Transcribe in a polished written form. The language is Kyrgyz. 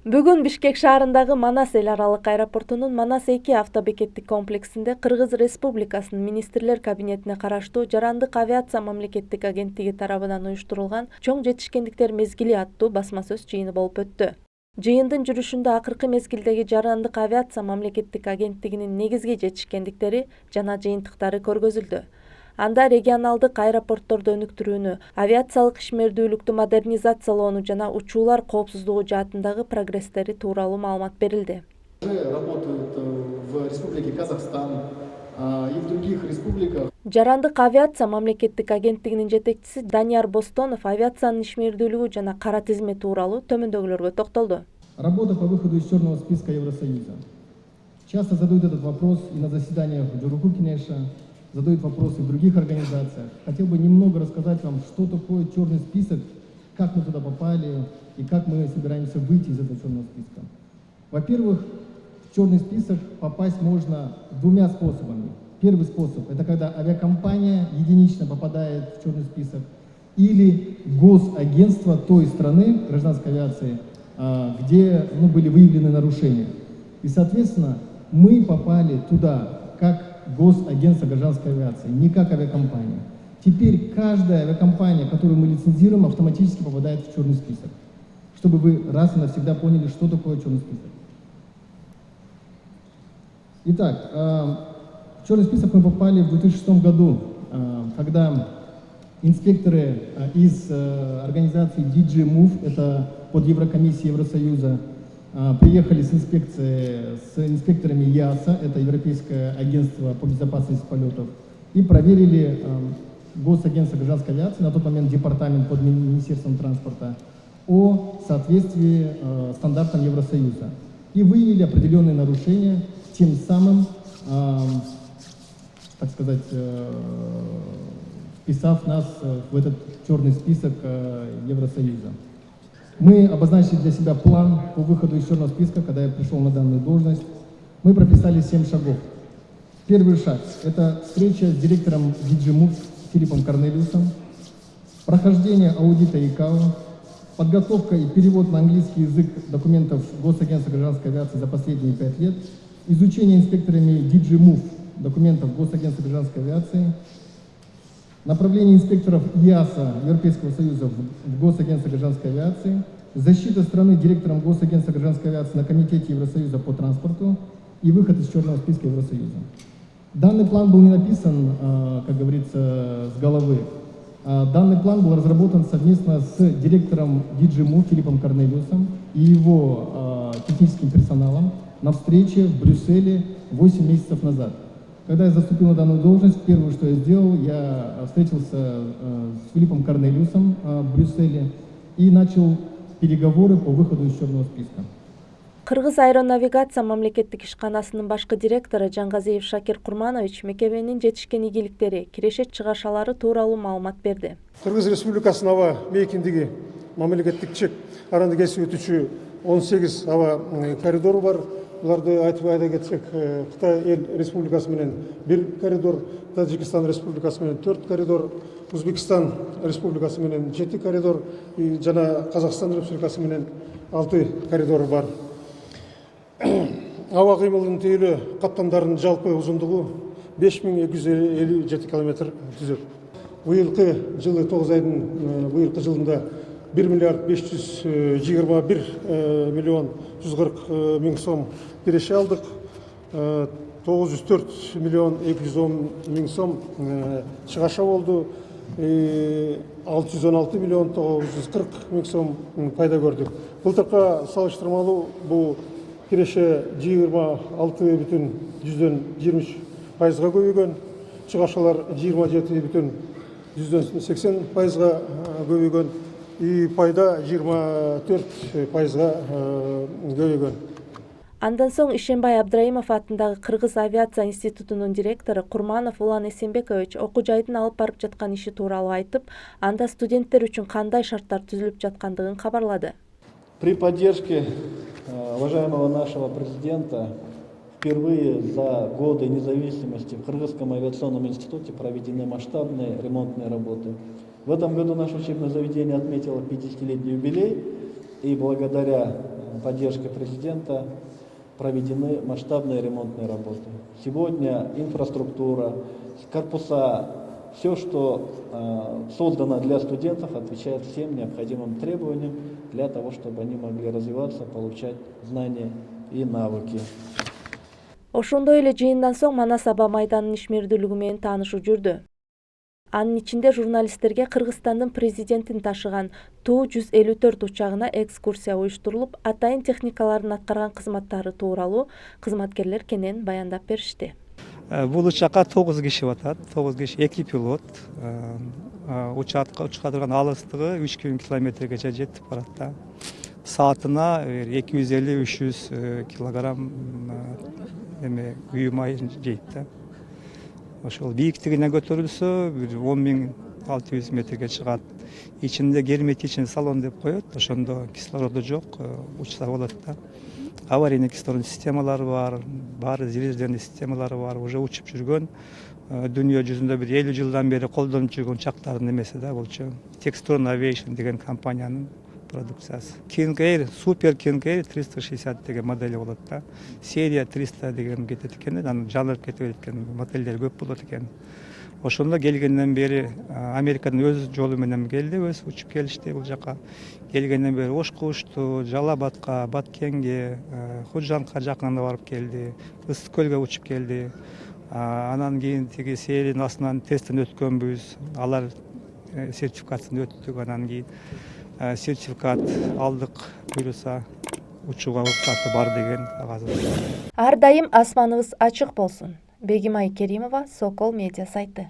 Бүгүн Бишкек шаарындагы Манас эл аралык аэропортунун Манас-2 автобекеттик комплексинде Кыргыз Республикасынын Министрлер кабинетине караштуу Жарандык авиация мамлекеттик агенттиги тарабынан уюштурулган Чоң жетишкендиктер мезгили аттуу басма сөз жыйыны болуп өттү. Жыйындын жүрүшүндө акыркы мезгилдеги Жарандык авиация мамлекеттик агенттигинин негизги жетишкендиктери жана жыйынтыктары көргөзүлдү. Анда регионалдык аэропортторду өнүктүрүүнү, авиациялык ишмердүүлүктү модернизациялоону жана учуулар коопсуздугу жаатындагы прогресстери тууралуу маалымат берилди. Работают в Республике Казахстан и в других республиках. Жарандык авиация мамлекеттик агенттигинин жетекчиси Данияр Бостонов авиациянын ишмердүүлүгү жана кара тизме тууралуу төмөндөгүлөргө токтолду. Работа по выходу из черного списка Евросоюза. Часто задают этот вопрос и на заседаниях Джуруху Кинеша, задают вопросы в других организациях. Хотел бы немного рассказать вам, что такое черный список, как мы туда попали и как мы собираемся выйти из этого черного списка. Во-первых, в черный список попасть можно двумя способами. Первый способ – это когда авиакомпания единично попадает в черный список или госагентство той страны гражданской авиации, где были выявлены нарушения. И, соответственно, мы попали туда как госагентство гражданской авиации, не как авиакомпания. Теперь каждая авиакомпания, которую мы лицензируем, автоматически попадает в черный список. Чтобы вы раз и навсегда поняли, что такое черный список. Итак, в черный список мы попали в 2006 году, когда инспекторы из организации DG Move, это под Еврокомиссией Евросоюза, приехали с инспекторами ЕАСА, это Европейское агентство по безопасности полетов, и проверили Госагентство гражданской авиации, на тот момент департамент под Министерством транспорта, о соответствии стандартам Евросоюза. И выявили определенные нарушения, тем самым, так сказать, вписав нас в этот черный список Евросоюза. Мы обозначили для себя план по выходу из черного списка, когда я пришел на данную должность. Мы прописали 7 шагов. Первый шаг – это встреча с директором DG Move Филиппом Корнелиусом, прохождение аудита ИКАО, подготовка и перевод на английский язык документов Госагентства гражданской авиации за последние 5 лет, изучение инспекторами DG Move документов Госагентства гражданской авиации, направление инспекторов ЕАСА Европейского Союза в Госагентство гражданской авиации, защита страны директором Госагентства гражданской авиации на Комитете Евросоюза по транспорту и выход из черного списка Евросоюза. Данный план был не написан, как говорится, с головы. Данный план был разработан совместно с директором DG Move Филиппом Корнелиусом и его техническим персоналом на встрече в Брюсселе 8 месяцев назад. Когда я заступил на данную должность, первое, что я сделал, я встретился с Филиппом Корнелиусом в Брюсселе и начал переговоры по выходу из черного списка. Кыргыз аэронавигация мамлекеттик ишканасынын башкы директору Жангазиев Шакир Курманович мекеменин жетишкен ийгиликтери, кирешет чыгашалары тууралуу маалымат берди. Кыргыз Республикасынын аба мейкиндиги мамлекеттик чек аранды кесип өтүүчү 18 аба коридору бар. Буларды айтып айта кетсек, Кытай эл республикасы менен 1 коридор, Таджикистан республикасы менен 4 коридор, Узбекистан республикасы менен 7 коридор жана Казакстан республикасы менен 6 коридор бар. Аба кыймылынын тейлөө каттамдарынын жалпы узундугу 5257 километр түзөт. Быйылкы жылы 9 айдын быйылкы жылында 1 миллиард 521 миллион 140 миң сом киреше алдык. 904 миллион 210 миң сом чыгаша болду. 616 миллион 940 миң сом пайда көрдүк. Былтыркы салыштырмалуу бул киреше 26,23% көбөйгөн, чыгашалар 27,80% көбөйгөн, и пайда 24% көбөйгөн. Андан соң Ишенбай Абдраимов атындагы Кыргыз авиация институтунун директору Курманов Улан Эсенбекович окуу жайдын алып барып жаткан иши тууралуу айтып, анда студенттер үчүн кандай шарттар түзүлүп жаткандыгын кабарлады. При поддержке уважаемого нашего президента впервые за годы независимости в Кыргызском авиационном институте проведены масштабные ремонтные работы. В этом году наше учебное заведение отметило 50-летний юбилей, и благодаря поддержкой президента проведены масштабные ремонтные работы. Сегодня инфраструктура, корпуса, все, что создано для студентов, отвечает всем необходимым требованиям для того, чтобы они могли развиваться, получать знания и навыки. Ошондой эле жыйындан соң Манас аба майданынын ишмердүүлүгү менен таанышуу жүрдү. Анын ичинде журналисттерге Кыргызстандын президентин ташыган Ту-154 учагына экскурсия уюштурулуп, атайын техникалардын аткарган кызматтары тууралуу кызматкерлер кенен баяндап беришти. Бул учакка 9 киши батат, 9 киши, 2 пилот. Учка турган алыстыгы 3000 километргече жетип барат. Саатына 250-300 килограмм күйүү айын жейт. Ошол бийиктигине көтөрүлсө 10600 метрге чыгат. Ичинде герметичный салон деп коет, ошондо кислороду жок, учса болот да. Аварийный кислород системалары бар, баары зилиздерный системалары бар, уже учуп жүргөн. Дүйнө жүзүндө бир 50 жылдан бери колдонуп жүргөн учактардын эмеси да болчу. Textron Aviation деген компаниянын продукциясы. King Air, Super King Air 360 деген модели болот да. Серия 300 деген кетет экен, анын жанырып кетип экен, модельдер көп болот экен. Ошондо келгенден бери Американын өз жолу менен келди, өз учуп келишти бул жака. Келгенден бери Ошко учту, Жалал-Абадка, Баткенге, Худжанка жакына барып келди, Ысык көлгө учуп келди. Анан кийин тиги сериянын астынан тесттен өткөнбүз, алар сертификатын өттүк, анан кийин сертификат алдык, буюрса учууга уруксаты бар деген кагаз. Ар дайым асманыбыз ачык болсун. Бегимай Керимова, Сокол медиа сайты.